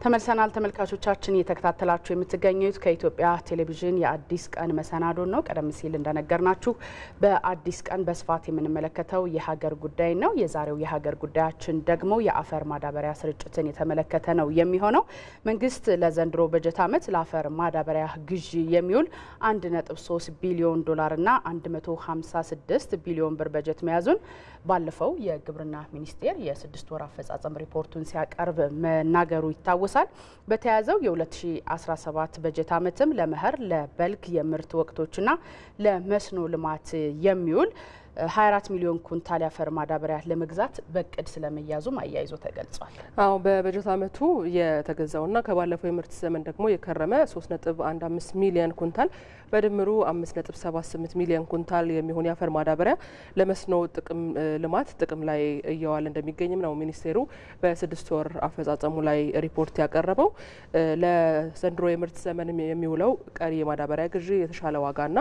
ተመልሰናል ተመልካቾቻችን እየተከታተላችሁ የምትገኙት ከኢትዮጵያ ቴሌቪዥን የአዲስ ቀን መሰናዶ ነው። ቀደም ሲል እንደነገርናችሁ በአዲስ ቀን በስፋት የምንመለከተው የሀገር ጉዳይ ነው። የዛሬው የሀገር ጉዳያችን ደግሞ የአፈር ማዳበሪያ ስርጭትን የተመለከተ ነው የሚሆነው። መንግስት ለዘንድሮ በጀት ዓመት ለአፈር ማዳበሪያ ግዢ የሚውል 1.3 ቢሊዮን ዶላርና 156 ቢሊዮን ብር በጀት መያዙን ባለፈው የግብርና ሚኒስቴር የ6 ወር አፈጻጸም ሪፖርቱን ሲያቀርብ መናገሩ ይታወሳል። በተያዘው የ2017 በጀት ዓመትም ለመኸር ለበልግ የምርት ወቅቶችና ለመስኖ ልማት የሚውል 24 ሚሊዮን ኩንታል ያፈር ማዳበሪያ ለመግዛት በቅድ ስለመያዙም አያይዞ ተገልጿል። አዎ በበጀት ዓመቱ የተገዛውና ከባለፈው የምርት ዘመን ደግሞ የከረመ 3.15 ሚሊዮን ኩንታል በድምሩ 5.78 ሚሊዮን ኩንታል የሚሆን ያፈር ማዳበሪያ ለመስኖ ልማት ጥቅም ላይ እየዋለ እንደሚገኝም ነው ሚኒስቴሩ በ6 ወር አፈጻጸሙ ላይ ሪፖርት ያቀረበው። ለዘንድሮ የምርት ዘመን የሚውለው ቀሪ የማዳበሪያ ግዢ የተሻለ ዋጋና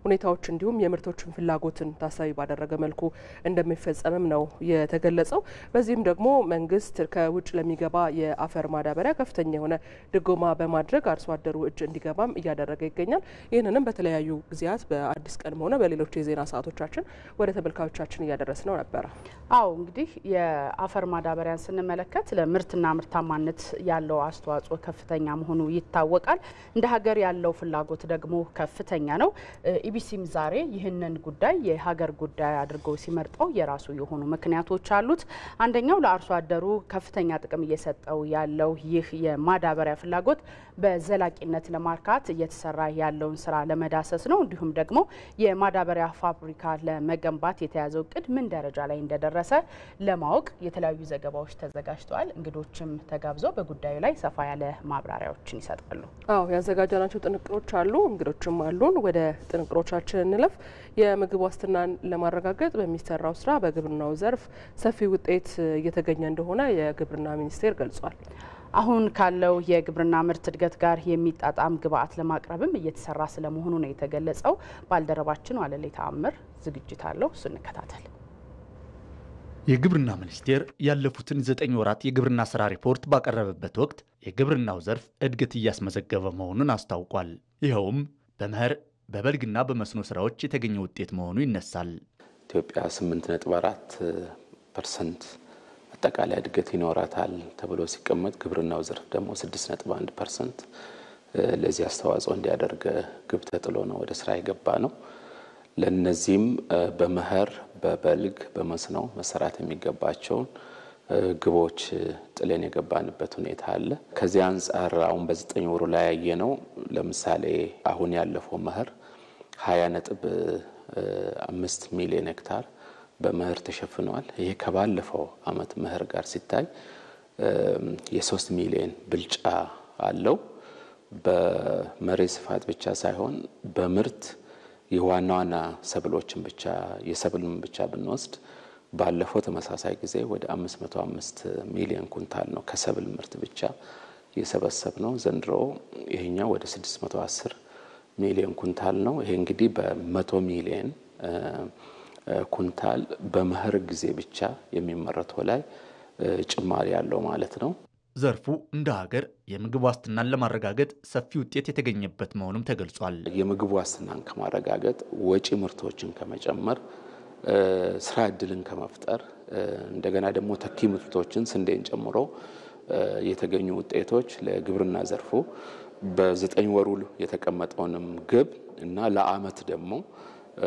ሁኔታዎች እንዲሁም የምርቶችን ፍላጎትን ታሳቢ ባደረገ መልኩ እንደሚፈጸምም ነው የተገለጸው። በዚህም ደግሞ መንግስት ከውጭ ለሚገባ የአፈር ማዳበሪያ ከፍተኛ የሆነ ድጎማ በማድረግ አርሶ አደሩ እጅ እንዲገባም እያደረገ ይገኛል። ይህንንም በተለያዩ ጊዜያት በአዲስ ቀንም ሆነ በሌሎች የዜና ሰዓቶቻችን ወደ ተመልካቾቻችን እያደረስነው ነበር። አዎ እንግዲህ የአፈር ማዳበሪያን ስንመለከት ለምርትና ምርታማነት ያለው አስተዋጽኦ ከፍተኛ መሆኑ ይታወቃል። እንደ ሀገር ያለው ፍላጎት ደግሞ ከፍተኛ ነው። ኢቢሲም ዛሬ ይህንን ጉዳይ የሀገር ጉዳይ አድርጎ ሲመርጠው የራሱ የሆኑ ምክንያቶች አሉት። አንደኛው ለአርሶ አደሩ ከፍተኛ ጥቅም እየሰጠው ያለው ይህ የማዳበሪያ ፍላጎት በዘላቂነት ለማርካት እየተሰራ ያለውን ስራ ለመዳሰስ ነው። እንዲሁም ደግሞ የማዳበሪያ ፋብሪካ ለመገንባት የተያዘው እቅድ ምን ደረጃ ላይ እንደደረሰ ለማወቅ የተለያዩ ዘገባዎች ተዘጋጅተዋል። እንግዶችም ተጋብዘው በጉዳዩ ላይ ሰፋ ያለ ማብራሪያዎችን ይሰጣሉ። አዎ ያዘጋጀናቸው ጥንቅሮች አሉ፣ እንግዶችም አሉን። ወደ ጥንቅሮቻችን እንለፍ። የምግብ ዋስትናን ለማረጋገጥ በሚሰራው ስራ በግብርናው ዘርፍ ሰፊ ውጤት እየተገኘ እንደሆነ የግብርና ሚኒስቴር ገልጿል። አሁን ካለው የግብርና ምርት እድገት ጋር የሚጣጣም ግብአት ለማቅረብም እየተሰራ ስለመሆኑ ነው የተገለጸው። ባልደረባችን ዋለሌ ተአምር ዝግጅት አለው፣ እሱ እንከታተል። የግብርና ሚኒስቴር ያለፉትን 9 ወራት የግብርና ስራ ሪፖርት ባቀረበበት ወቅት የግብርናው ዘርፍ እድገት እያስመዘገበ መሆኑን አስታውቋል። ይኸውም በመኸር በበልግና በመስኖ ስራዎች የተገኘ ውጤት መሆኑ ይነሳል። ኢትዮጵያ 8.4% አጠቃላይ እድገት ይኖራታል ተብሎ ሲቀመጥ ግብርናው ዘርፍ ደግሞ 6.1% ለዚህ አስተዋጽኦ እንዲያደርግ ግብ ተጥሎ ነው ወደ ስራ የገባ ነው። ለነዚህም በመኸር በበልግ በመስኖ መሰራት የሚገባቸውን ግቦች ጥለን የገባንበት ሁኔታ አለ። ከዚህ አንጻር አሁን በ9 ወሩ ላይ ያየነው ለምሳሌ አሁን ያለፈው መኸር 20.5 ሚሊዮን ሄክታር በመኸር ተሸፍኗል። ይሄ ከባለፈው አመት መኸር ጋር ሲታይ የ3 ሚሊዮን ብልጫ አለው። በመሬት ስፋት ብቻ ሳይሆን በምርት የዋና ሰብሎችን ብቻ የሰብልን ብቻ ብንወስድ ባለፈው ተመሳሳይ ጊዜ ወደ 505 ሚሊዮን ኩንታል ነው ከሰብል ምርት ብቻ የሰበሰብ ነው። ዘንድሮ ይሄኛው ወደ 610 ሚሊዮን ኩንታል ነው። ይሄ እንግዲህ በ100 ሚሊዮን ኩንታል በመኸር ጊዜ ብቻ የሚመረተው ላይ ጭማሪ ያለው ማለት ነው። ዘርፉ እንደ ሀገር የምግብ ዋስትናን ለማረጋገጥ ሰፊ ውጤት የተገኘበት መሆኑም ተገልጿል። የምግብ ዋስትናን ከማረጋገጥ ወጪ ምርቶችን ከመጨመር ስራ እድልን ከመፍጠር እንደገና ደግሞ ተኪ ምርቶችን ስንዴን ጨምሮ የተገኙ ውጤቶች ለግብርና ዘርፉ በ9 ወሩ የተቀመጠውንም ግብ እና ለአመት ደግሞ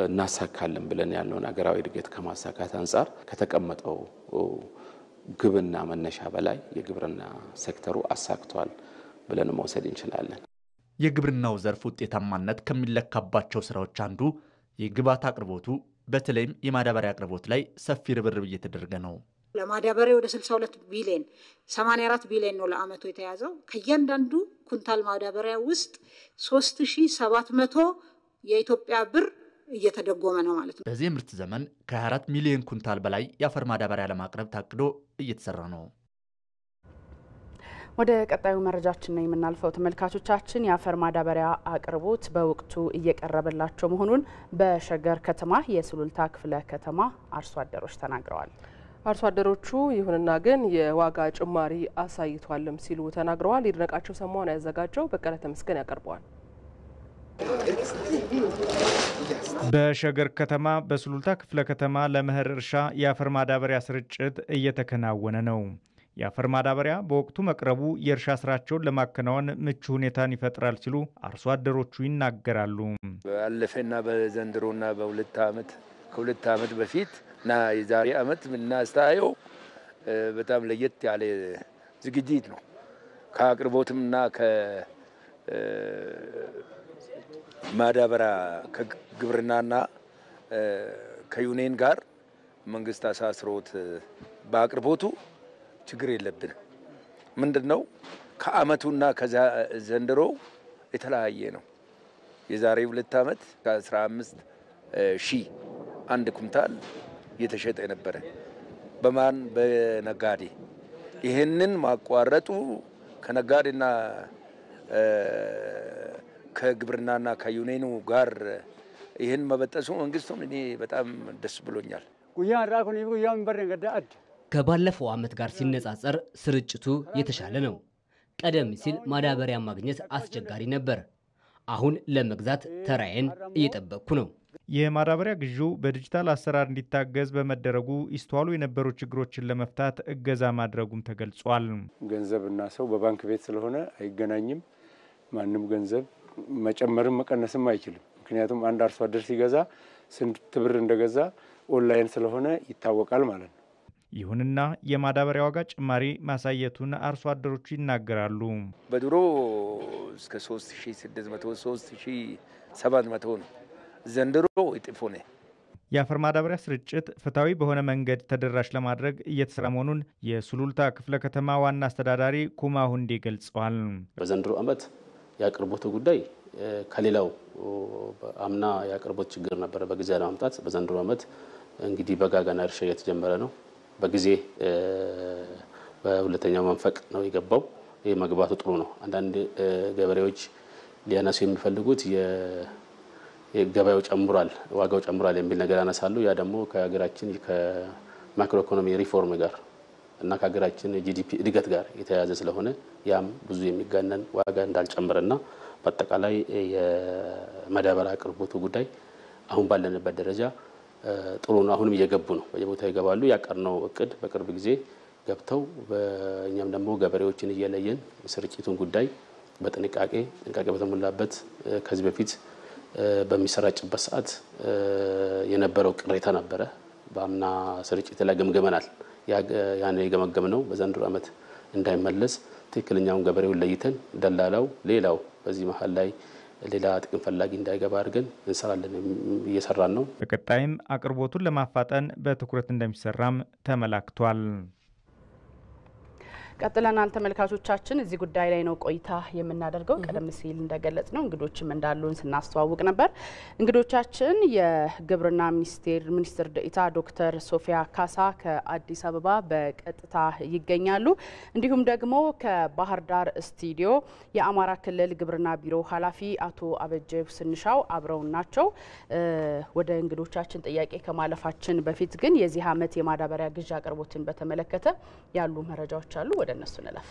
እናሳካለን ብለን ያለውን ሀገራዊ እድገት ከማሳካት አንጻር ከተቀመጠው ግብና መነሻ በላይ የግብርና ሴክተሩ አሳክቷል ብለን መውሰድ እንችላለን። የግብርናው ዘርፍ ውጤታማነት ከሚለካባቸው ስራዎች አንዱ የግብዓት አቅርቦቱ በተለይም የማዳበሪያ አቅርቦት ላይ ሰፊ ርብርብ እየተደረገ ነው። ለማዳበሪያ ወደ 62 ቢሊዮን 84 ቢሊዮን ነው ለአመቱ የተያዘው። ከእያንዳንዱ ኩንታል ማዳበሪያ ውስጥ 3700 የኢትዮጵያ ብር እየተደጎመ ነው ማለት ነው። በዚህ ምርት ዘመን ከ24 ሚሊዮን ኩንታል በላይ የአፈር ማዳበሪያ ለማቅረብ ታቅዶ እየተሰራ ነው። ወደ ቀጣዩ መረጃችን ነው የምናልፈው ተመልካቾቻችን። የአፈር ማዳበሪያ አቅርቦት በወቅቱ እየቀረበላቸው መሆኑን በሸገር ከተማ የሱሉልታ ክፍለ ከተማ አርሶ አደሮች ተናግረዋል። አርሶ አደሮቹ ይሁንና ግን የዋጋ ጭማሪ አሳይቷልም ሲሉ ተናግረዋል። ይድነቃቸው ሰሞኑን ያዘጋጀው በቀለ ተመስገን ያቀርበዋል። በሸገር ከተማ በሱሉልታ ክፍለ ከተማ ለመኸር እርሻ የአፈር ማዳበሪያ ስርጭት እየተከናወነ ነው። የአፈር ማዳበሪያ በወቅቱ መቅረቡ የእርሻ ስራቸውን ለማከናወን ምቹ ሁኔታን ይፈጥራል ሲሉ አርሶ አደሮቹ ይናገራሉ። ባለፈና በዘንድሮና ከሁለት ዓመት በፊት እና የዛሬ ዓመት ምናስተያየው በጣም ለየት ያለ ዝግጅት ነው። ከአቅርቦትምና ከማዳበሪያ ከግብርናና ከዩኔን ጋር መንግስት አሳስሮት በአቅርቦቱ ችግር የለብንም። ምንድነው ከአመቱና ከዘንድሮ የተለያየ ነው። የዛሬ 2 ዓመት ከ15 ሺህ አንድ ኩንታል የተሸጠ ነበረ በነጋዴ። ይሄንን ማቋረጡ ከነጋዴና ከግብርናና ከዩኔኑ ጋር ይሄን መበጠሱ መንግስቱም እኔ በጣም ደስ ብሎኛል። ከባለፈው ዓመት ጋር ሲነጻጸር ስርጭቱ የተሻለ ነው። ቀደም ሲል ማዳበሪያ ማግኘት አስቸጋሪ ነበር። አሁን ለመግዛት ተራዬን እየጠበቅኩ ነው። የማዳበሪያ ግዢው በዲጂታል አሰራር እንዲታገዝ በመደረጉ ይስተዋሉ የነበሩ ችግሮችን ለመፍታት እገዛ ማድረጉም ተገልጿል። ገንዘብና ሰው በባንክ ቤት ስለሆነ አይገናኝም። ማንም ገንዘብ መጨመርም መቀነስም አይችልም። ምክንያቱም አንድ አርሶ አደር ሲገዛ ስንት ብር እንደገዛ ኦንላይን ስለሆነ ይታወቃል ማለት ነው። ይሁንና የማዳበሪያ ዋጋ ጭማሪ ማሳየቱን አርሶ አደሮቹ ይናገራሉ። በድሮ እስከ 3600 3700 ነው። ዘንድሮ እጥፍ ሆነ። የአፈር ማዳበሪያ ስርጭት ፍትሃዊ በሆነ መንገድ ተደራሽ ለማድረግ እየተሰራ መሆኑን የሱሉልታ ክፍለ ከተማ ዋና አስተዳዳሪ ኩማ ሁንዴ ገልጸዋል። በዘንድሮ ዓመት የአቅርቦቱ ጉዳይ ከሌላው አምና የአቅርቦት ችግር ነበር በጊዜ ለማምጣት በዘንድሮ ዓመት እንግዲህ በጋጋና እርሻ እየተጀመረ ነው። በጊዜ በሁለተኛው መንፈቅ ነው የገባው። ይሄ መግባቱ ጥሩ ነው። አንዳንድ ገበሬዎች ሊያነሱ የሚፈልጉት የገበያው ጨምሯል፣ ዋጋው ጨምሯል የሚል ነገር ያነሳሉ። ያ ደግሞ ከሀገራችን ከማክሮ ኢኮኖሚ ሪፎርም ጋር እና ከሀገራችን ጂዲፒ እድገት ጋር የተያያዘ ስለሆነ ያም ብዙ የሚጋነን ዋጋ እንዳልጨምርና በአጠቃላይ የማዳበሪያ አቅርቦቱ ጉዳይ አሁን ባለንበት ደረጃ ጥሩ ነው። አሁንም እየገቡ ነው፣ በየቦታው ይገባሉ። ያቀርነው እቅድ በቅርብ ጊዜ ገብተው በእኛም ደግሞ ገበሬዎችን እየለየን ስርጭቱን ጉዳይ በጥንቃቄ በተሞላበት ከዚህ በፊት በሚሰራጭበት ሰዓት የነበረው ቅሬታ ነበረ። በአምና ስርጭት ላይ ገምገመናል። ያን የገመገምነው በዘንድሮ ዓመት እንዳይመለስ ትክክለኛውን ገበሬውን ለይተን ደላላው ሌላው በዚህ መሀል ላይ ሌላ ጥቅም ፈላጊ እንዳይገባ አድርገን እንሰራለን፣ እየሰራን ነው። በቀጣይም አቅርቦቱን ለማፋጠን በትኩረት እንደሚሰራም ተመላክቷል። ቀጥለናል ተመልካቾቻችን። እዚህ ጉዳይ ላይ ነው ቆይታ የምናደርገው። ቀደም ሲል እንደገለጽ ነው እንግዶችም እንዳሉን ስናስተዋውቅ ነበር። እንግዶቻችን የግብርና ሚኒስትር ዴኤታ ዶክተር ሶፊያ ካሳ ከአዲስ አበባ በቀጥታ ይገኛሉ። እንዲሁም ደግሞ ከባህር ዳር ስቱዲዮ የአማራ ክልል ግብርና ቢሮ ኃላፊ አቶ አበጀ ስንሻው አብረውን ናቸው። ወደ እንግዶቻችን ጥያቄ ከማለፋችን በፊት ግን የዚህ ዓመት የማዳበሪያ ግዢ አቅርቦትን በተመለከተ ያሉ መረጃዎች አሉ። ወደ እነሱ እንለፍ።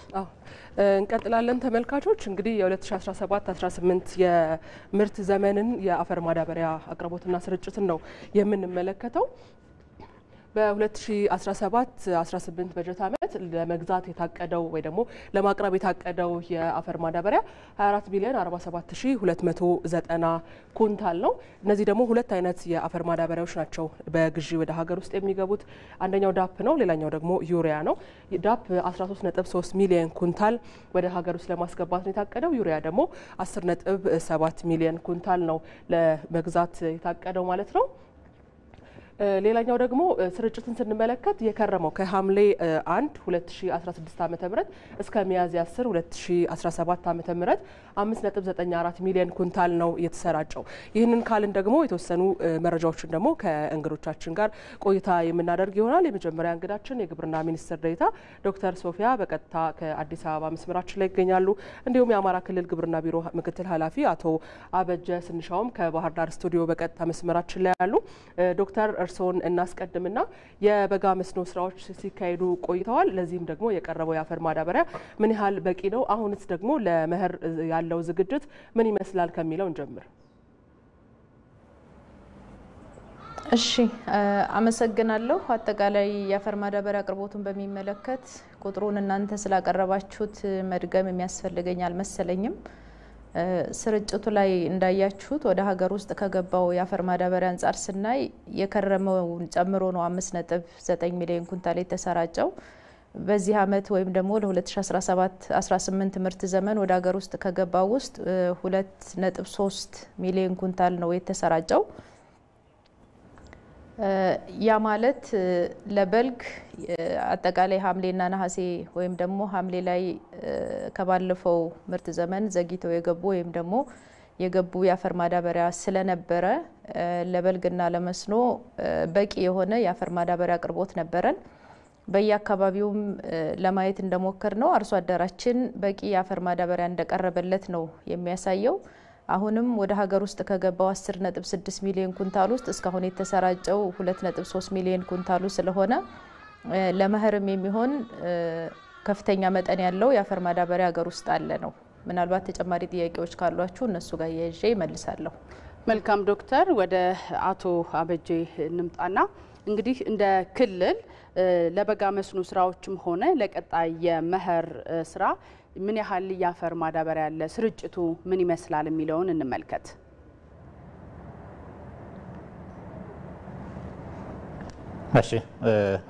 እንቀጥላለን ተመልካቾች። እንግዲህ የ2017-18 የምርት ዘመንን የአፈር ማዳበሪያ አቅርቦትና ስርጭትን ነው የምንመለከተው። በ2017-18 በጀት ዓመት ለመግዛት የታቀደው ወይ ደግሞ ለማቅረብ የታቀደው የአፈር ማዳበሪያ 24 ሚሊዮን 47290 ኩንታል ነው። እነዚህ ደግሞ ሁለት አይነት የአፈር ማዳበሪያዎች ናቸው በግዢ ወደ ሀገር ውስጥ የሚገቡት። አንደኛው ዳፕ ነው፣ ሌላኛው ደግሞ ዩሪያ ነው። ዳፕ 13.3 ሚሊዮን ኩንታል ወደ ሀገር ውስጥ ለማስገባት ነው የታቀደው። ዩሪያ ደግሞ 10.7 ሚሊዮን ኩንታል ነው ለመግዛት የታቀደው ማለት ነው። ሌላኛው ደግሞ ስርጭትን ስንመለከት የከረመው ከሐምሌ 1 2016 ዓ.ም እስከ ሚያዝያ 10 2017 ዓ.ም 5.94 ሚሊዮን ኩንታል ነው የተሰራጨው። ይህንን ካልን ደግሞ የተወሰኑ መረጃዎችን ደግሞ ከእንግዶቻችን ጋር ቆይታ የምናደርግ ይሆናል። የመጀመሪያ እንግዳችን የግብርና ሚኒስትር ዴኤታ ዶክተር ሶፊያ በቀጥታ ከአዲስ አበባ መስመራችን ላይ ይገኛሉ። እንዲሁም የአማራ ክልል ግብርና ቢሮ ምክትል ኃላፊ አቶ አበጀ ስንሻውም ከባህር ዳር ስቱዲዮ በቀጥታ መስመራችን ላይ ያሉ። ዶክተር እርስዎን እናስቀድምና የበጋ መስኖ ስራዎች ሲካሄዱ ቆይተዋል። ለዚህም ደግሞ የቀረበው የአፈር ማዳበሪያ ምን ያህል በቂ ነው? አሁንስ ደግሞ ለመኸር ያለው ዝግጅት ምን ይመስላል ከሚለው እንጀምር። እሺ አመሰግናለሁ። አጠቃላይ የአፈር ማዳበሪያ አቅርቦቱን በሚመለከት ቁጥሩን እናንተ ስላቀረባችሁት መድገም የሚያስፈልገኝ አልመሰለኝም። ስርጭቱ ላይ እንዳያችሁት ወደ ሀገር ውስጥ ከገባው የአፈር ማዳበሪያ አንጻር ስናይ የከረመውን ጨምሮ ነው 5.9 ሚሊዮን ኩንታል የተሰራጨው። በዚህ አመት ወይም ደግሞ ለ2017-18 ምርት ዘመን ወደ ሀገር ውስጥ ከገባው ውስጥ 2.3 ሚሊዮን ኩንታል ነው የተሰራጨው። ያ ማለት ለበልግ አጠቃላይ ሐምሌና ነሐሴ ወይም ደግሞ ሐምሌ ላይ ከባለፈው ምርት ዘመን ዘግይተው የገቡ ወይም ደግሞ የገቡ የአፈር ማዳበሪያ ስለነበረ ለበልግና ለመስኖ በቂ የሆነ የአፈር ማዳበሪያ አቅርቦት ነበረን። በየአካባቢውም ለማየት እንደሞከር ነው አርሶ አደራችን በቂ የአፈር ማዳበሪያ እንደቀረበለት ነው የሚያሳየው። አሁንም ወደ ሀገር ውስጥ ከገባው 10.6 ሚሊዮን ኩንታል ውስጥ እስካሁን የተሰራጨው 2.3 ሚሊዮን ኩንታሉ ስለሆነ ለመኸርም የሚሆን ከፍተኛ መጠን ያለው የአፈር ማዳበሪያ ሀገር ውስጥ አለ ነው። ምናልባት ተጨማሪ ጥያቄዎች ካሏችሁ እነሱ ጋር ያይዤ መልሳለሁ። መልካም ዶክተር፣ ወደ አቶ አበጄ እንምጣና እንግዲህ እንደ ክልል ለበጋ መስኖ ስራዎችም ሆነ ለቀጣይ የመኸር ስራ ምን ያህል የአፈር ማዳበሪያ ያለ ስርጭቱ ምን ይመስላል የሚለውን እንመልከት። እሺ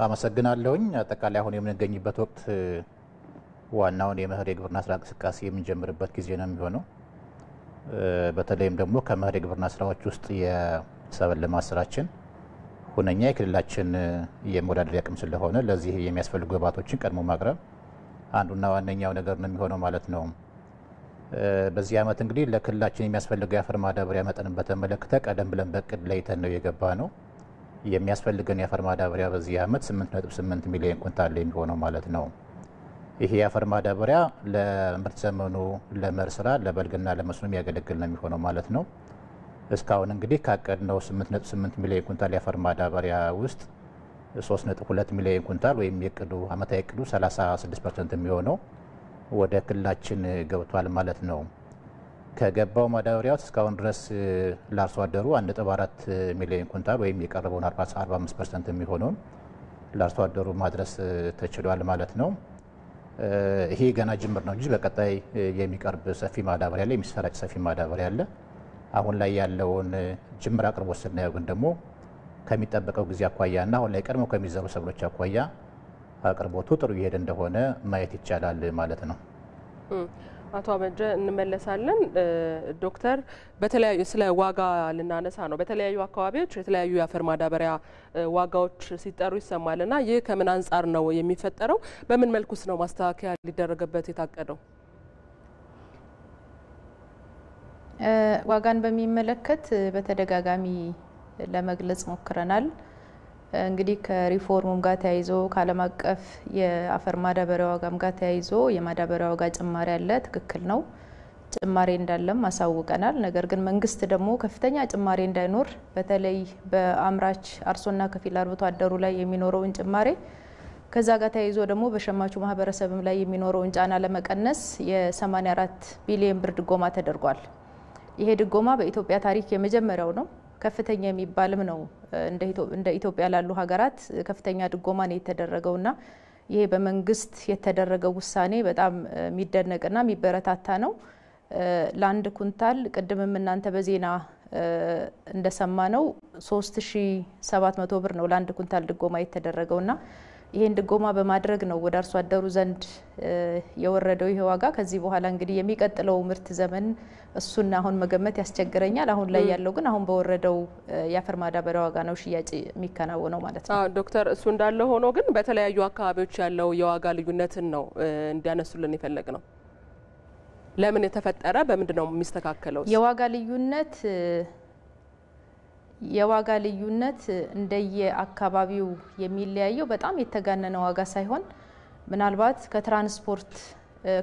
አመሰግናለሁኝ። አጠቃላይ አሁን የምንገኝበት ወቅት ዋናውን የመኸር የግብርና ስራ እንቅስቃሴ የምንጀምርበት ጊዜ ነው የሚሆነው። በተለይም ደግሞ ከመኸር የግብርና ስራዎች ውስጥ የሰብል ልማት ስራችን ሁነኛ የክልላችን የመወዳደሪያ አቅም ስለሆነ ለዚህ የሚያስፈልጉ ግብዓቶችን ቀድሞ ማቅረብ አንዱና ዋነኛው ነገር ነው የሚሆነው ማለት ነው። በዚህ አመት እንግዲህ ለክልላችን የሚያስፈልገው የአፈር ማዳበሪያ መጠንን በተመለከተ ቀደም ብለን በቅድ ለይተን ነው የገባ ነው። የሚያስፈልገን የአፈር ማዳበሪያ በዚህ አመት 8.8 ሚሊዮን ኩንታል የሚሆነው ማለት ነው። ይሄ የአፈር ማዳበሪያ ለምርት ዘመኑ ለመኸር ስራ ለበልግና ለመስኖ የሚያገለግል ነው የሚሆነው ማለት ነው። እስካሁን እንግዲህ ካቀድነው 8.8 ሚሊዮን ኩንታል የአፈር ማዳበሪያ ውስጥ 3.2 ሚሊዮን ኩንታል ወይም የቅዱ አመታዊ ቅዱ 36% የሚሆነው ወደ ክልላችን ገብቷል ማለት ነው። ከገባው ማዳበሪያ እስካሁን ድረስ ለአርሶ አደሩ 1.4 ሚሊዮን ኩንታል ወይም የቀረበውን 45% የሚሆነውን ለአርሶ አደሩ ማድረስ ተችሏል ማለት ነው። ይሄ ገና ጅምር ነው እንጂ በቀጣይ የሚቀርብ ሰፊ ማዳበሪያ አለ፣ የሚሰራጭ ሰፊ ማዳበሪያ አለ። አሁን ላይ ያለውን ጅምር አቅርቦት ስናየው ግን ደግሞ ከሚጠበቀው ጊዜ አኳያና አሁን ላይ ቀድሞ ከሚዘሩ ሰብሎች አኳያ አቅርቦቱ ጥሩ እየሄደ እንደሆነ ማየት ይቻላል ማለት ነው። አቶ አበጀ እንመለሳለን። ዶክተር በተለያዩ ስለ ዋጋ ልናነሳ ነው። በተለያዩ አካባቢዎች የተለያዩ የአፈር ማዳበሪያ ዋጋዎች ሲጠሩ ይሰማልና ይህ ከምን አንጻር ነው የሚፈጠረው? በምን መልኩስ ነው ማስተካከያ ሊደረግበት የታቀደው? ዋጋን በሚመለከት በተደጋጋሚ ለመግለጽ ሞክረናል። እንግዲህ ከሪፎርሙም ጋር ተያይዞ ከዓለም አቀፍ የአፈር ማዳበሪያ ዋጋም ጋር ተያይዞ የማዳበሪያ ዋጋ ጭማሪ አለ። ትክክል ነው፣ ጭማሪ እንዳለም አሳውቀናል። ነገር ግን መንግስት ደግሞ ከፍተኛ ጭማሪ እንዳይኖር በተለይ በአምራች አርሶና ከፊል አርብቶ አደሩ ላይ የሚኖረውን ጭማሪ ከዛ ጋር ተያይዞ ደግሞ በሸማቹ ማህበረሰብም ላይ የሚኖረውን ጫና ለመቀነስ የ84 ቢሊዮን ብር ድጎማ ተደርጓል። ይሄ ድጎማ በኢትዮጵያ ታሪክ የመጀመሪያው ነው። ከፍተኛ የሚባልም ነው። እንደ ኢትዮጵያ ላሉ ሀገራት ከፍተኛ ድጎማ ነው የተደረገውና ይሄ በመንግስት የተደረገው ውሳኔ በጣም የሚደነቅና የሚበረታታ ነው። ለአንድ ኩንታል ቅድምም እናንተ በዜና እንደሰማ ነው 3700 ብር ነው ለአንድ ኩንታል ድጎማ የተደረገውና ይሄን ድጎማ በማድረግ ነው ወደ አርሶ አደሩ ዘንድ የወረደው ይሄ ዋጋ። ከዚህ በኋላ እንግዲህ የሚቀጥለው ምርት ዘመን እሱን አሁን መገመት ያስቸግረኛል። አሁን ላይ ያለው ግን አሁን በወረደው የአፈር ማዳበሪያ ዋጋ ነው ሽያጭ የሚከናወነው ማለት ነው። ዶክተር እሱ እንዳለ ሆኖ ግን በተለያዩ አካባቢዎች ያለው የዋጋ ልዩነትን ነው እንዲያነሱልን የፈለግ ነው። ለምን የተፈጠረ በምንድነው የሚስተካከለው? የዋጋ ልዩነት እንደየ አካባቢው የሚለያየው በጣም የተጋነነ ዋጋ ሳይሆን ምናልባት ከትራንስፖርት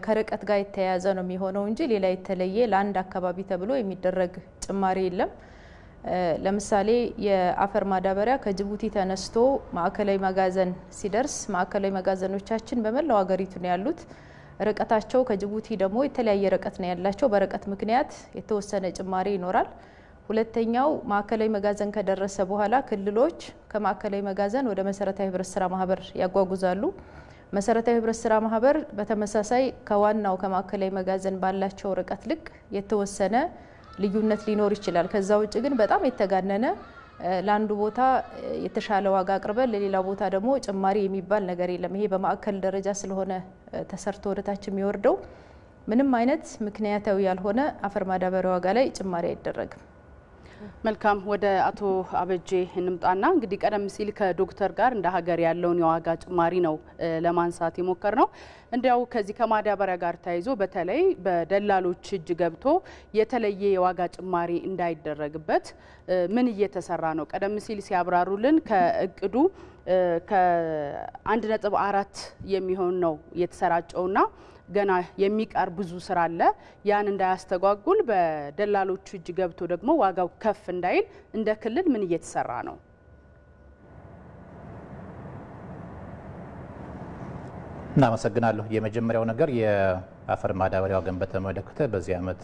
ከርቀት ጋር የተያያዘ ነው የሚሆነው እንጂ ሌላ የተለየ ለአንድ አካባቢ ተብሎ የሚደረግ ጭማሪ የለም። ለምሳሌ የአፈር ማዳበሪያ ከጅቡቲ ተነስቶ ማዕከላዊ መጋዘን ሲደርስ ማዕከላዊ መጋዘኖቻችን በመላው ሀገሪቱ ነው ያሉት። ርቀታቸው ከጅቡቲ ደግሞ የተለያየ ርቀት ነው ያላቸው። በርቀት ምክንያት የተወሰነ ጭማሪ ይኖራል። ሁለተኛው ማዕከላዊ መጋዘን ከደረሰ በኋላ ክልሎች ከማዕከላዊ መጋዘን ወደ መሰረታዊ ህብረት ስራ ማህበር ያጓጉዛሉ። መሰረታዊ ህብረት ስራ ማህበር በተመሳሳይ ከዋናው ከማዕከላዊ መጋዘን ባላቸው ርቀት ልክ የተወሰነ ልዩነት ሊኖር ይችላል። ከዛ ውጭ ግን በጣም የተጋነነ ለአንዱ ቦታ የተሻለ ዋጋ አቅርበን ለሌላ ቦታ ደግሞ ጭማሪ የሚባል ነገር የለም። ይሄ በማዕከል ደረጃ ስለሆነ ተሰርቶ ወደታች የሚወርደው ምንም አይነት ምክንያታዊ ያልሆነ አፈር ማዳበሪያ ዋጋ ላይ ጭማሪ አይደረግም። መልካም ወደ አቶ አበጄ እንምጣና እንግዲህ ቀደም ሲል ከዶክተር ጋር እንደ ሀገር ያለውን የዋጋ ጭማሪ ነው ለማንሳት የሞከር ነው። እንዲያው ከዚህ ከማዳበሪያ ጋር ተያይዞ በተለይ በደላሎች እጅ ገብቶ የተለየ የዋጋ ጭማሪ እንዳይደረግበት ምን እየተሰራ ነው? ቀደም ሲል ሲያብራሩልን ከእቅዱ ከ1.4 የሚሆን ነው የተሰራጨውና ገና የሚቀር ብዙ ስራ አለ። ያን እንዳያስተጓጉል በደላሎቹ እጅ ገብቶ ደግሞ ዋጋው ከፍ እንዳይል እንደ ክልል ምን እየተሰራ ነው? እናመሰግናለሁ። የመጀመሪያው ነገር የአፈር ማዳበሪያ ዋጋን በተመለከተ በዚህ ዓመት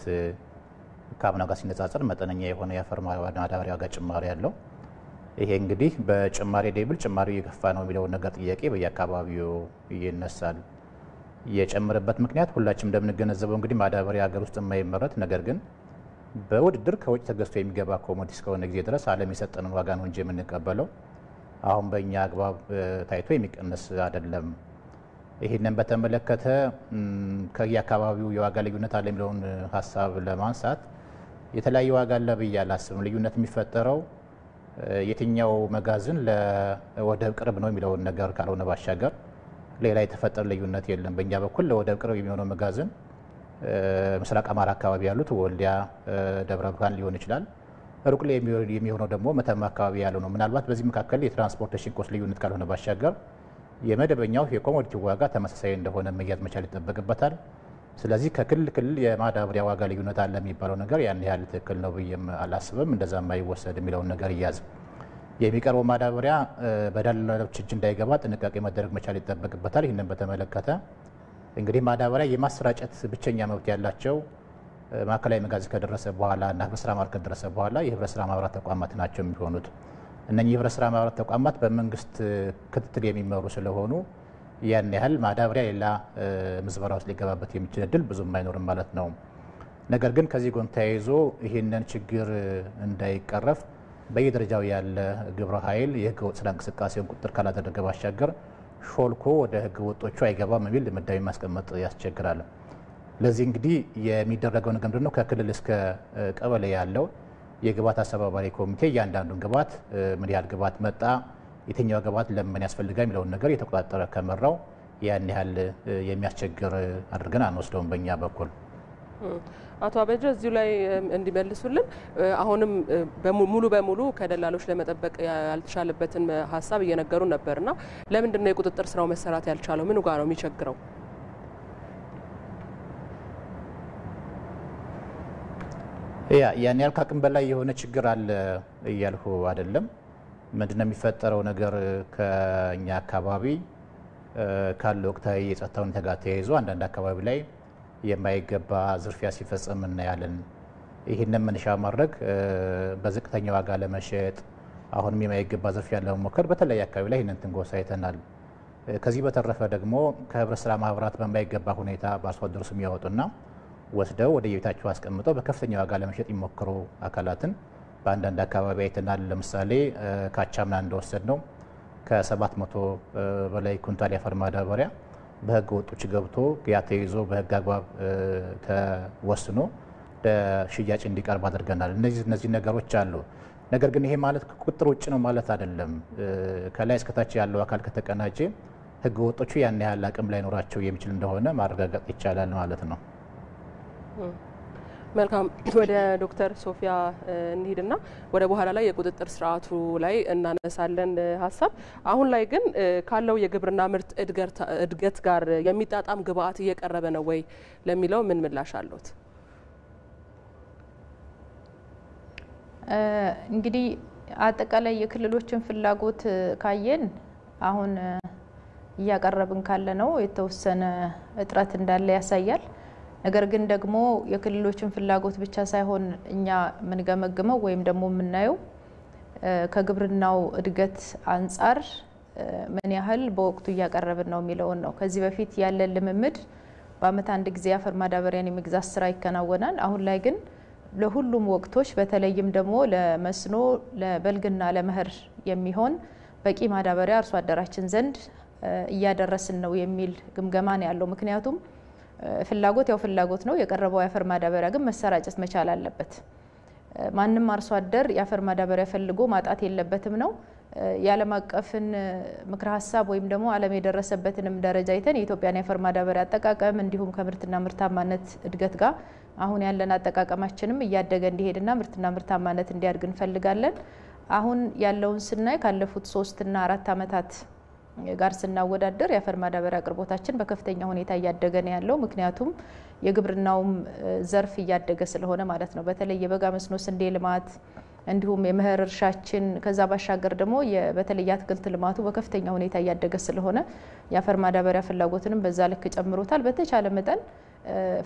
ከአምና ጋር ሲነጻጸር መጠነኛ የሆነ የአፈር ማዳበሪያ ዋጋ ጭማሪ ያለው። ይሄ እንግዲህ በጭማሪ ሌብል ጭማሪው እየከፋ ነው የሚለውን ነገር ጥያቄ በየአካባቢው ይነሳል። የጨመረበት ምክንያት ሁላችንም እንደምንገነዘበው እንግዲህ ማዳበሪያ ሀገር ውስጥ የማይመረት ነገር ግን በውድድር ከውጭ ተገዝቶ የሚገባ ኮሞዲቲ እስከሆነ ጊዜ ድረስ ዓለም የሰጠንን ዋጋ ነው እንጂ የምንቀበለው አሁን በእኛ አግባብ ታይቶ የሚቀነስ አይደለም። ይህንን በተመለከተ ከየአካባቢው የዋጋ ልዩነት አለ የሚለውን ሀሳብ ለማንሳት የተለያየ ዋጋ አለ ብዬ አላስብም። ልዩነት የሚፈጠረው የትኛው መጋዘን ለወደብ ቅርብ ነው የሚለውን ነገር ካልሆነ ባሻገር ሌላ የተፈጠረ ልዩነት የለም። በእኛ በኩል ለወደብ ቅርብ የሚሆነው መጋዘን ምስራቅ አማራ አካባቢ ያሉት ወልዲያ፣ ደብረ ብርሃን ሊሆን ይችላል። ሩቅ ላይ የሚሆነው ደግሞ መተማ አካባቢ ያለው ነው። ምናልባት በዚህ መካከል የትራንስፖርቴሽን ኮስት ልዩነት ካልሆነ ባሻገር የመደበኛው የኮሞዲቲ ዋጋ ተመሳሳይ እንደሆነ መያዝ መቻል ይጠበቅበታል። ስለዚህ ከክልል ክልል የማዳበሪያ ዋጋ ልዩነት አለ የሚባለው ነገር ያን ያህል ትክክል ነው ብዬም አላስብም። እንደዛም አይወሰድ የሚለውን ነገር ይያዝ። የሚቀርበው ማዳበሪያ በደላሎች እጅ እንዳይገባ ጥንቃቄ መደረግ መቻል ይጠበቅበታል። ይህንን በተመለከተ እንግዲህ ማዳበሪያ የማሰራጨት ብቸኛ መብት ያላቸው ማዕከላዊ መጋዘን ከደረሰ በኋላ እና ህብረት ስራ ማህበር ከደረሰ በኋላ የህብረት ስራ ማህበራት ተቋማት ናቸው የሚሆኑት። እነኚህ የህብረት ስራ ማህበራት ተቋማት በመንግስት ክትትል የሚመሩ ስለሆኑ ያን ያህል ማዳበሪያ ሌላ ምዝበራ ውስጥ ሊገባበት የሚችል እድል ብዙም አይኖርም ማለት ነው። ነገር ግን ከዚህ ጎን ተያይዞ ይህንን ችግር እንዳይቀረፍ በየደረጃው ያለ ግብረ ኃይል የህገ ወጥ ስራ እንቅስቃሴውን ቁጥጥር ካላደረገ ባሻገር ሾልኮ ወደ ህገ ወጦቹ አይገባም የሚል ድምዳሜ ማስቀመጥ ያስቸግራል። ለዚህ እንግዲህ የሚደረገው ነገር ምንድን ነው? ከክልል እስከ ቀበሌ ያለው የግብዓት አስተባባሪ ኮሚቴ እያንዳንዱን ግብዓት ምን ያህል ግብዓት መጣ፣ የትኛው ግብዓት ለምን ያስፈልጋል የሚለውን ነገር የተቆጣጠረ ከመራው ያን ያህል የሚያስቸግር አድርገን አንወስደውም በእኛ በኩል። አቶ አበጀ እዚሁ ላይ እንዲመልሱልን አሁንም ሙሉ በሙሉ ከደላሎች ለመጠበቅ ያልተቻለበትን ሀሳብ እየነገሩ ነበርና ለምንድን ነው የቁጥጥር ስራው መሰራት ያልቻለው? ምኑ ጋር ነው የሚቸግረው? ያን ያህል ከአቅም በላይ የሆነ ችግር አለ እያልሁ አይደለም። ምንድነው የሚፈጠረው ነገር ከኛ አካባቢ ካለ ወቅታዊ የጸጥታ ሁኔታ ጋር ተያይዞ አንዳንድ አካባቢ ላይ የማይገባ ዝርፊያ ሲፈጸም እናያለን። ይህንን መነሻ ማድረግ በዝቅተኛ ዋጋ ለመሸጥ አሁንም የማይገባ ዝርፊያ ለመሞከር በተለያየ አካባቢ ላይ ይህንን ትንኮሳ አይተናል። ከዚህ በተረፈ ደግሞ ከህብረት ስራ ማህበራት በማይገባ ሁኔታ በአርሶ አደሩ ስም ያወጡና ወስደው ወደ የቤታቸው አስቀምጠው በከፍተኛ ዋጋ ለመሸጥ የሚሞክሩ አካላትን በአንዳንድ አካባቢ አይተናል። ለምሳሌ ካቻምና እንደወሰድ ነው ከ700 በላይ ኩንታል የአፈር ማዳበሪያ በህገ ወጦች ገብቶ ያ ተይዞ በህግ አግባብ ተወስኖ ለሽያጭ እንዲቀርብ አድርገናል። እነዚህ ነገሮች አሉ። ነገር ግን ይሄ ማለት ከቁጥጥር ውጭ ነው ማለት አይደለም። ከላይ እስከታች ያለው አካል ከተቀናጀ ህገ ወጦቹ ያን ያህል አቅም ላይኖራቸው የሚችል እንደሆነ ማረጋገጥ ይቻላል ማለት ነው። መልካም፣ ወደ ዶክተር ሶፊያ እንሂድና ወደ በኋላ ላይ የቁጥጥር ስርዓቱ ላይ እናነሳለን ሀሳብ። አሁን ላይ ግን ካለው የግብርና ምርት እድገት ጋር የሚጣጣም ግብአት እየቀረበ ነው ወይ ለሚለው ምን ምላሽ አለዎት? እንግዲህ አጠቃላይ የክልሎችን ፍላጎት ካየን አሁን እያቀረብን ካለ ነው የተወሰነ እጥረት እንዳለ ያሳያል። ነገር ግን ደግሞ የክልሎችን ፍላጎት ብቻ ሳይሆን እኛ ምን ገመግመው ወይም ደግሞ የምናየው ከግብርናው እድገት አንፃር ምን ያህል በወቅቱ እያቀረብን ነው የሚለውን ነው። ከዚህ በፊት ያለን ልምምድ በአመት አንድ ጊዜ አፈር ማዳበሪያን የመግዛት ስራ ይከናወናል። አሁን ላይ ግን ለሁሉም ወቅቶች በተለይም ደግሞ ለመስኖ ለበልግና ለመኸር የሚሆን በቂ ማዳበሪያ አርሶ አደራችን ዘንድ እያደረስን ነው የሚል ግምገማ ነው ያለው። ምክንያቱም ፍላጎት ያው ፍላጎት ነው። የቀረበው የአፈር ማዳበሪያ ግን መሰራጨት መቻል አለበት። ማንም አርሶ አደር የአፈር ማዳበሪያ ፈልጎ ማጣት የለበትም ነው። የዓለም አቀፍን ምክረ ሀሳብ ወይም ደግሞ ዓለም የደረሰበትንም ደረጃ አይተን የኢትዮጵያን የአፈር ማዳበሪያ አጠቃቀም እንዲሁም ከምርትና ምርታማነት እድገት ጋር አሁን ያለን አጠቃቀማችንም እያደገ እንዲሄድና ምርትና ምርታማነት እንዲያድግ እንፈልጋለን። አሁን ያለውን ስናይ ካለፉት 3 እና 4 አመታት ጋር ስናወዳደር የአፈር ማዳበሪያ አቅርቦታችን በከፍተኛ ሁኔታ እያደገ ነው ያለው። ምክንያቱም የግብርናውም ዘርፍ እያደገ ስለሆነ ማለት ነው። በተለይ የበጋ መስኖ ስንዴ ልማት እንዲሁም የመኸር እርሻችን ከዛ ባሻገር ደግሞ በተለይ የአትክልት ልማቱ በከፍተኛ ሁኔታ እያደገ ስለሆነ የአፈር ማዳበሪያ ፍላጎትንም በዛ ልክ ጨምሮታል። በተቻለ መጠን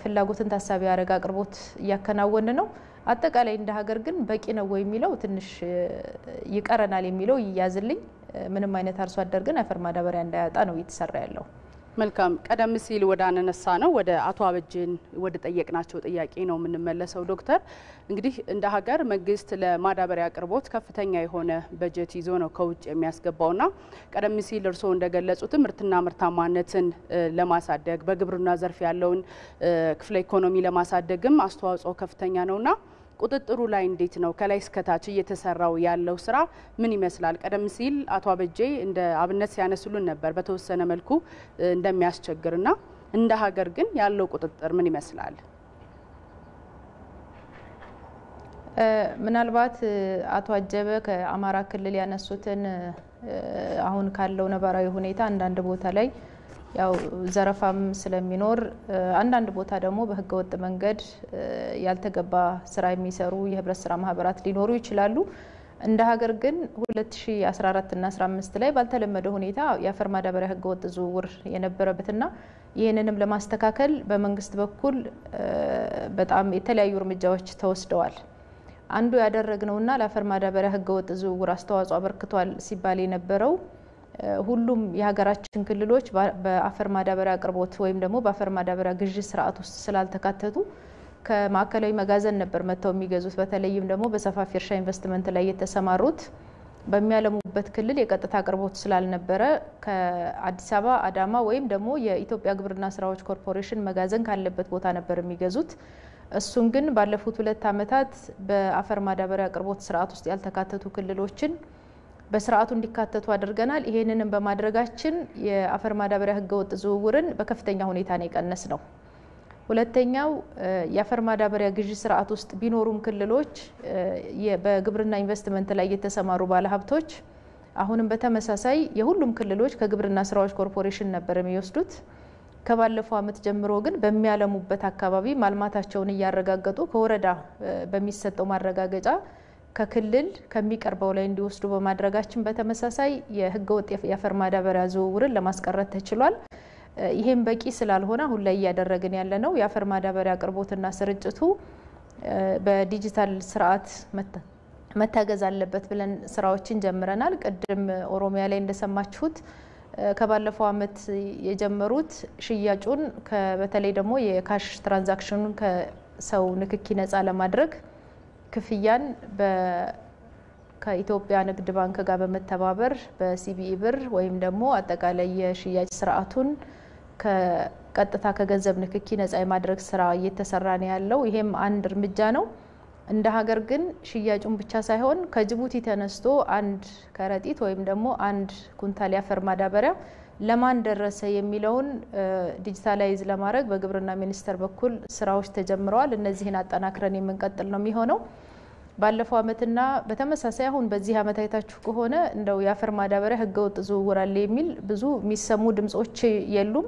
ፍላጎትን ታሳቢ ያደረገ አቅርቦት እያከናወነ ነው። አጠቃላይ እንደ ሀገር ግን በቂ ነው ወይ የሚለው ትንሽ ይቀረናል የሚለው ይያዝልኝ። ምንም አይነት አርሶ አደር ግን አፈር ማዳበሪያ እንዳያጣ ነው እየተሰራ ያለው። መልካም። ቀደም ሲል ወደ አነነሳ ነው ወደ አቶ አበጀን ወደ ጠየቅናቸው ጥያቄ ነው የምንመለሰው። ዶክተር እንግዲህ እንደ ሀገር መንግስት ለማዳበሪያ አቅርቦት ከፍተኛ የሆነ በጀት ይዞ ነው ከውጭ የሚያስገባውና ቀደም ሲል እርስዎ እንደገለጹት ምርትና ምርታማነትን ለማሳደግ በግብርና ዘርፍ ያለውን ክፍለ ኢኮኖሚ ለማሳደግም አስተዋጽኦ ከፍተኛ ነውና ቁጥጥሩ ላይ እንዴት ነው ከላይ እስከ ታች እየተሰራው ያለው ስራ ምን ይመስላል? ቀደም ሲል አቶ አበጄ እንደ አብነት ሲያነሱልን ነበር በተወሰነ መልኩ እንደሚያስቸግርና እንደ ሀገር ግን ያለው ቁጥጥር ምን ይመስላል? ምናልባት አቶ አጀበ ከአማራ ክልል ያነሱትን አሁን ካለው ነባራዊ ሁኔታ አንዳንድ ቦታ ላይ ያው ዘረፋም ስለሚኖር አንዳንድ ቦታ ደግሞ በህገወጥ መንገድ ያልተገባ ስራ የሚሰሩ የህብረት ስራ ማህበራት ሊኖሩ ይችላሉ። እንደ ሀገር ግን 2014 እና 15 ላይ ባልተለመደ ሁኔታ የአፈር ማዳበሪያ ህገወጥ ዝውውር የነበረበትና ይህንንም ለማስተካከል በመንግስት በኩል በጣም የተለያዩ እርምጃዎች ተወስደዋል። አንዱ ያደረግነውና ለአፈር ማዳበሪያ ህገወጥ ዝውውር አስተዋጽኦ አበርክቷል ሲባል የነበረው ሁሉም የሀገራችን ክልሎች በአፈር ማዳበሪያ አቅርቦት ወይም ደግሞ በአፈር ማዳበሪያ ግዢ ስርዓት ውስጥ ስላልተካተቱ ከማዕከላዊ መጋዘን ነበር መተው የሚገዙት። በተለይም ደግሞ በሰፋፊ እርሻ ኢንቨስትመንት ላይ የተሰማሩት በሚያለሙበት ክልል የቀጥታ አቅርቦት ስላልነበረ ከአዲስ አበባ አዳማ ወይም ደግሞ የኢትዮጵያ ግብርና ስራዎች ኮርፖሬሽን መጋዘን ካለበት ቦታ ነበር የሚገዙት። እሱን ግን ባለፉት 2 አመታት በአፈር ማዳበሪያ አቅርቦት ስርዓት ውስጥ ያልተካተቱ ክልሎችን በስርዓቱ እንዲካተቱ አድርገናል። ይሄንንም በማድረጋችን የአፈር ማዳበሪያ ህገወጥ ዝውውርን በከፍተኛ ሁኔታ ነው የቀነስ ነው። ሁለተኛው የአፈር ማዳበሪያ ግዢ ስርዓት ውስጥ ቢኖሩም ክልሎች በግብርና ኢንቨስትመንት ላይ የተሰማሩ ባለሀብቶች አሁንም በተመሳሳይ የሁሉም ክልሎች ከግብርና ስራዎች ኮርፖሬሽን ነበር የሚወስዱት። ከባለፈው አመት ጀምሮ ግን በሚያለሙበት አካባቢ ማልማታቸውን እያረጋገጡ ከወረዳ በሚሰጠው ማረጋገጫ ከክልል ከሚቀርበው ላይ እንዲወስዱ በማድረጋችን በተመሳሳይ የህገወጥ የአፈር ማዳበሪያ ዝውውርን ለማስቀረት ተችሏል። ይሄም በቂ ስላልሆነ አሁን ላይ እያደረግን ያለነው የአፈር ማዳበሪያ አቅርቦትና ስርጭቱ በዲጂታል ስርዓት መታገዝ አለበት ብለን ስራዎችን ጀምረናል። ቅድም ኦሮሚያ ላይ እንደሰማችሁት ከባለፈው አመት የጀመሩት ሽያጩን በተለይ ደግሞ የካሽ ትራንዛክሽኑን ከሰው ንክኪ ነፃ ለማድረግ ክፍያን ከኢትዮጵያ ንግድ ባንክ ጋር በመተባበር በሲቢኢ ብር ወይም ደግሞ አጠቃላይ የሽያጭ ስርዓቱን ከቀጥታ ከገንዘብ ንክኪ ነፃ የማድረግ ስራ እየተሰራ ነው ያለው። ይሄም አንድ እርምጃ ነው። እንደ ሀገር ግን ሽያጩን ብቻ ሳይሆን ከጅቡቲ ተነስቶ አንድ ከረጢት ወይም ደግሞ አንድ ኩንታል የአፈር ማዳበሪያ ለማን ደረሰ የሚለውን ዲጂታላይዝ ለማድረግ በግብርና ሚኒስቴር በኩል ስራዎች ተጀምረዋል። እነዚህን አጠናክረን የምንቀጥል ነው የሚሆነው። ባለፈው አመትና በተመሳሳይ አሁን በዚህ አመት አይታችሁ ከሆነ እንደው የአፈር ማዳበሪያ ህገወጥ ዝውውር አለ የሚል ብዙ የሚሰሙ ድምጾች የሉም።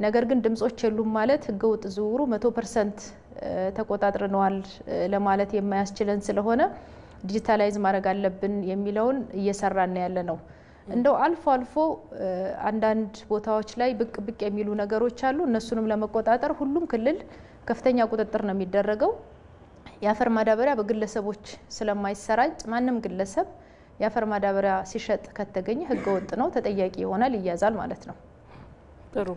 ነገር ግን ድምጾች የሉም ማለት ህገወጥ ዝውውሩ 100% ተቆጣጥረናል ለማለት የማያስችለን ስለሆነ ዲጂታላይዝ ማድረግ አለብን የሚለውን እየሰራን ያለ ነው። እንደው አልፎ አልፎ አንዳንድ ቦታዎች ላይ ብቅ ብቅ የሚሉ ነገሮች አሉ። እነሱንም ለመቆጣጠር ሁሉም ክልል ከፍተኛ ቁጥጥር ነው የሚደረገው። የአፈር ማዳበሪያ በግለሰቦች ስለማይሰራጭ ማንም ግለሰብ የአፈር ማዳበሪያ ሲሸጥ ከተገኘ ህገወጥ ነው፣ ተጠያቂ ይሆናል፣ ይያዛል ማለት ነው። ጥሩ።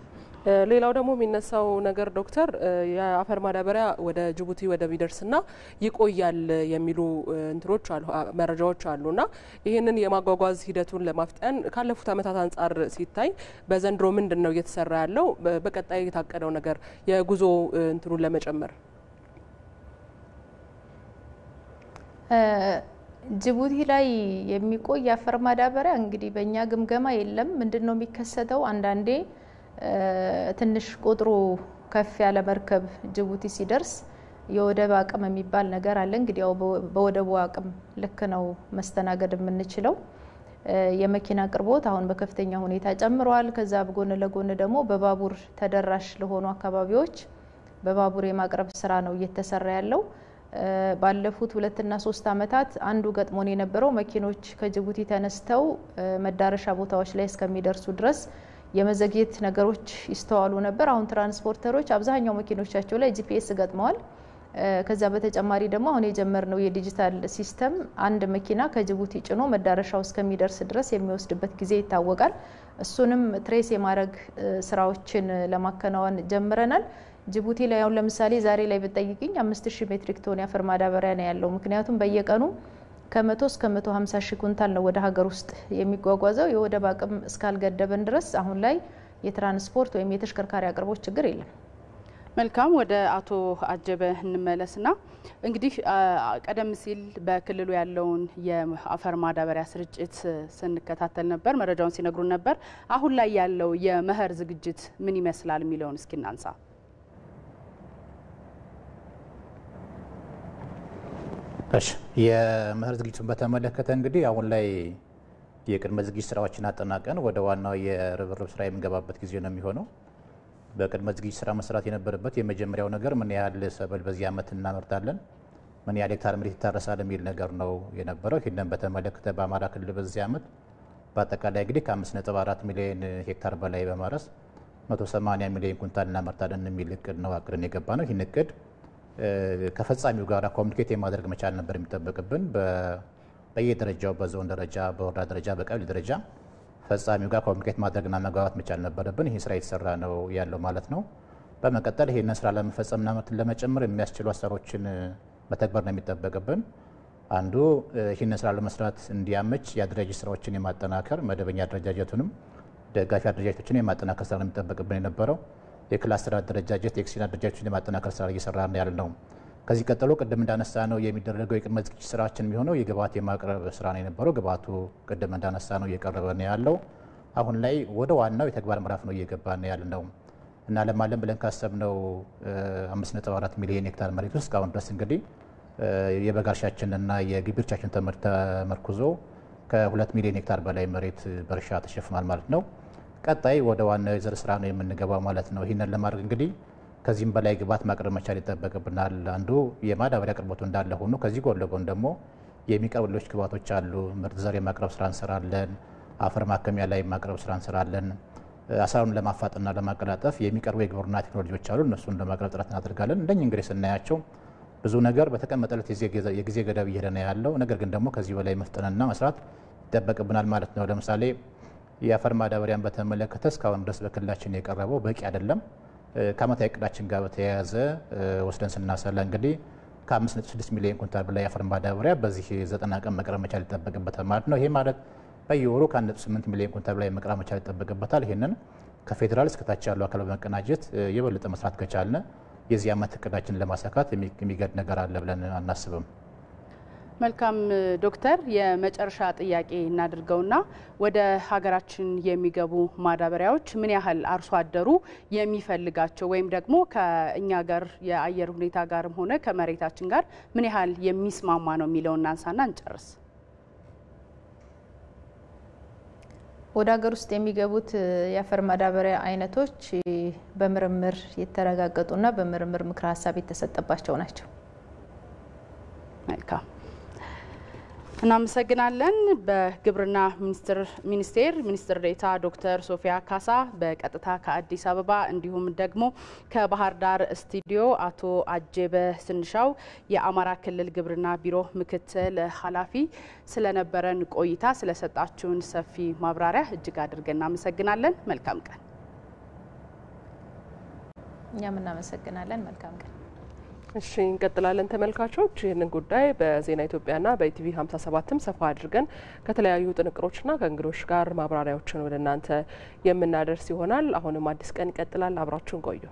ሌላው ደግሞ የሚነሳው ነገር ዶክተር የአፈር ማዳበሪያ ወደ ጅቡቲ ወደ ቢደርስና ይቆያል የሚሉ እንትሮች አሉ፣ መረጃዎች አሉና ይህንን የማጓጓዝ ሂደቱን ለማፍጠን ካለፉት ዓመታት አንጻር ሲታይ በዘንድሮ ምንድነው እየተሰራ ያለው? በቀጣይ የታቀደው ነገር የጉዞ እንትኑን ለመጨመር ጅቡቲ ላይ የሚቆይ የአፈር ማዳበሪያ እንግዲህ በእኛ ግምገማ የለም። ምንድነው የሚከሰተው? አንዳንዴ ትንሽ ቁጥሩ ከፍ ያለ መርከብ ጅቡቲ ሲደርስ የወደብ አቅም የሚባል ነገር አለ። እንግዲህ ያው በወደቡ አቅም ልክ ነው መስተናገድ የምንችለው። የመኪና አቅርቦት አሁን በከፍተኛ ሁኔታ ጨምሯል። ከዛ በጎን ለጎን ደግሞ በባቡር ተደራሽ ለሆኑ አካባቢዎች በባቡር የማቅረብ ስራ ነው እየተሰራ ያለው። ባለፉት 2 እና 3 አመታት አንዱ ገጥሞን የነበረው መኪኖች ከጅቡቲ ተነስተው መዳረሻ ቦታዎች ላይ እስከሚደርሱ ድረስ የመዘግየት ነገሮች ይስተዋሉ ነበር። አሁን ትራንስፖርተሮች አብዛኛው መኪኖቻቸው ላይ ጂፒኤስ ገጥመዋል። ከዛ በተጨማሪ ደግሞ አሁን የጀመርነው የዲጂታል ሲስተም አንድ መኪና ከጅቡቲ ጭኖ መዳረሻው እስከሚደርስ ድረስ የሚወስድበት ጊዜ ይታወቃል። እሱንም ትሬስ የማድረግ ስራዎችን ለማከናወን ጀምረናል። ጅቡቲ ላይ አሁን ለምሳሌ ዛሬ ላይ ብትጠይቅኝ 5000 ሜትሪክ ቶን የአፈር ማዳበሪያ ነው ያለው። ምክንያቱም በየቀኑ ከ100 እስከ 150 ሺህ ኩንታል ነው ወደ ሀገር ውስጥ የሚጓጓዘው። የወደብ አቅም እስካልገደበን ድረስ አሁን ላይ የትራንስፖርት ወይም የተሽከርካሪ አቅርቦት ችግር የለም። መልካም፣ ወደ አቶ አጀበ እንመለስና እንግዲህ ቀደም ሲል በክልሉ ያለውን የአፈር ማዳበሪያ ስርጭት ስንከታተል ነበር፣ መረጃውን ሲነግሩን ነበር። አሁን ላይ ያለው የመኸር ዝግጅት ምን ይመስላል የሚለውን እስኪ እናንሳ። እሺ፣ የመኸር ዝግጅቱን በተመለከተ እንግዲህ አሁን ላይ የቅድመ ዝግጅት ስራዎችን አጠናቀን ወደ ዋናው የርብርብ ስራ የምንገባበት ጊዜ ነው የሚሆነው። በቅድመ ዝግጅት ስራ መስራት የነበረበት የመጀመሪያው ነገር ምን ያህል ሰብል በዚህ ዓመት እናመርታለን፣ ምን ያህል ሄክታር መሬት ይታረሳል የሚል ነገር ነው የነበረው። ይህንን በተመለከተ በአማራ ክልል በዚህ ዓመት በአጠቃላይ እንግዲህ ከ5.4 ሚሊዮን ሄክታር በላይ በማረስ 180 ሚሊዮን ኩንታል እናመርታለን የሚል እቅድ ነው አቅደን የገባ ነው። ይህን እቅድ ከፈጻሚው ጋር ኮሚኒኬት የማድረግ መቻል ነበር የሚጠበቅብን። በየደረጃው በዞን ደረጃ፣ በወረዳ ደረጃ፣ በቀበሌ ደረጃ ፈጻሚው ጋር ኮሚኒኬት ማድረግና መግባባት መቻል ነበረብን። ይህ ስራ የተሰራ ነው ያለው ማለት ነው። በመቀጠል ይህንን ስራ ለመፈጸምና ምርትን ለመጨመር የሚያስችሉ አሰራሮችን መተግበር ነው የሚጠበቅብን። አንዱ ይህንን ስራ ለመስራት እንዲያመች የአደረጃጀት ስራዎችን የማጠናከር መደበኛ አደረጃጀቱንም ደጋፊ አደረጃጀቶችን የማጠናከር ስራ ነው የሚጠበቅብን የነበረው። የክላስተር አደረጃጀት፣ የኤክስቴንሽን አደረጃጀቶችን የማጠናከር ስራ እየሰራ ነው ያለ ነው። ከዚህ ቀጥሎ ቅድም እንዳነሳ ነው የሚደረገው የቅድመ ዝግጅት ስራችን የሚሆነው የግብዓት የማቅረብ ስራ ነው የነበረው። ግብዓቱ ቅድም እንዳነሳ ነው እየቀረበ ነው ያለው። አሁን ላይ ወደ ዋናው የተግባር ምዕራፍ ነው እየገባ ነው ያለ ነው እና ለማለም ብለን ካሰብነው 5.4 ሚሊዮን ሄክታር መሬት ውስጥ አሁን ድረስ እንግዲህ የበጋ እርሻችንና የግቢ እርሻችን ተመርኩዞ ከ2 ሚሊዮን ሄክታር በላይ መሬት በእርሻ ተሸፍኗል ማለት ነው። ቀጣይ ወደ ዋናው የዘር ስራ ነው የምንገባው ማለት ነው። ይህንን ለማድረግ እንግዲህ ከዚህም በላይ ግብዓት ማቅረብ መቻል ይጠበቅብናል። አንዱ የማዳበሪያ አቅርቦቱ እንዳለ ሆኖ ከዚህ ጎን ለጎን ደግሞ የሚቀርቡ ሌሎች ግብዓቶች አሉ። ምርጥ ዘር የማቅረብ ስራ እንሰራለን። አፈር ማከሚያ ላይ የማቅረብ ስራ እንሰራለን። አሰራሩን ለማፋጥና ለማቀላጠፍ የሚቀርቡ የግብርና ቴክኖሎጂዎች አሉ። እነሱን ለማቅረብ ጥረት እናደርጋለን። እንደኛ እንግዲህ ስናያቸው ብዙ ነገር በተቀመጠለት የጊዜ ገደብ እየሄደ ነው ያለው። ነገር ግን ደግሞ ከዚህ በላይ መፍጠንና መስራት ይጠበቅብናል ማለት ነው። ለምሳሌ የአፈር ማዳበሪያን በተመለከተ እስካሁን ድረስ በክልላችን የቀረበው በቂ አይደለም። ከዓመታዊ እቅዳችን ጋር በተያያዘ ወስደን ስናሰላ እንግዲህ ከ5.6 ሚሊዮን ኩንታል በላይ የአፈር ማዳበሪያ በዚህ 90 ቀን መቅረብ መቻል ይጠበቅበታል ማለት ነው። ይሄ ማለት በየወሩ ከ1.8 ሚሊዮን ኩንታል በላይ መቅረብ መቻል ይጠበቅበታል። ይህንን ከፌዴራል እስከታች ያሉ አካል በመቀናጀት የበለጠ መስራት ከቻልነ የዚህ ዓመት እቅዳችንን ለማሳካት የሚገድ ነገር አለ ብለን አናስብም። መልካም ዶክተር፣ የመጨረሻ ጥያቄ እናድርገውና ወደ ሀገራችን የሚገቡ ማዳበሪያዎች ምን ያህል አርሶ አደሩ የሚፈልጋቸው ወይም ደግሞ ከእኛ ጋር የአየር ሁኔታ ጋርም ሆነ ከመሬታችን ጋር ምን ያህል የሚስማማ ነው የሚለውን እናንሳና እንጨርስ። ወደ ሀገር ውስጥ የሚገቡት የአፈር ማዳበሪያ አይነቶች በምርምር የተረጋገጡና በምርምር ምክረ ሀሳብ የተሰጠባቸው ናቸው። መልካም እናመሰግናለን። በግብርና ሚኒስቴር ዴኤታ ዶክተር ሶፊያ ካሳ በቀጥታ ከአዲስ አበባ እንዲሁም ደግሞ ከባህር ዳር ስቱዲዮ አቶ አጀበ ስንሻው የአማራ ክልል ግብርና ቢሮ ምክትል ኃላፊ ስለነበረን ቆይታ ስለሰጣችሁን ሰፊ ማብራሪያ እጅግ አድርገን እናመሰግናለን። መልካም ቀን። እኛም እናመሰግናለን። መልካም ቀን። እሺ እንቀጥላለን ተመልካቾች። ይህንን ጉዳይ በዜና ኢትዮጵያና በኢቲቪ 57ም ሰፋ አድርገን ከተለያዩ ጥንቅሮችና ከእንግዶች ጋር ማብራሪያዎችን ወደ እናንተ የምናደርስ ይሆናል። አሁንም አዲስ ቀን ይቀጥላል። አብራችሁን ቆዩ።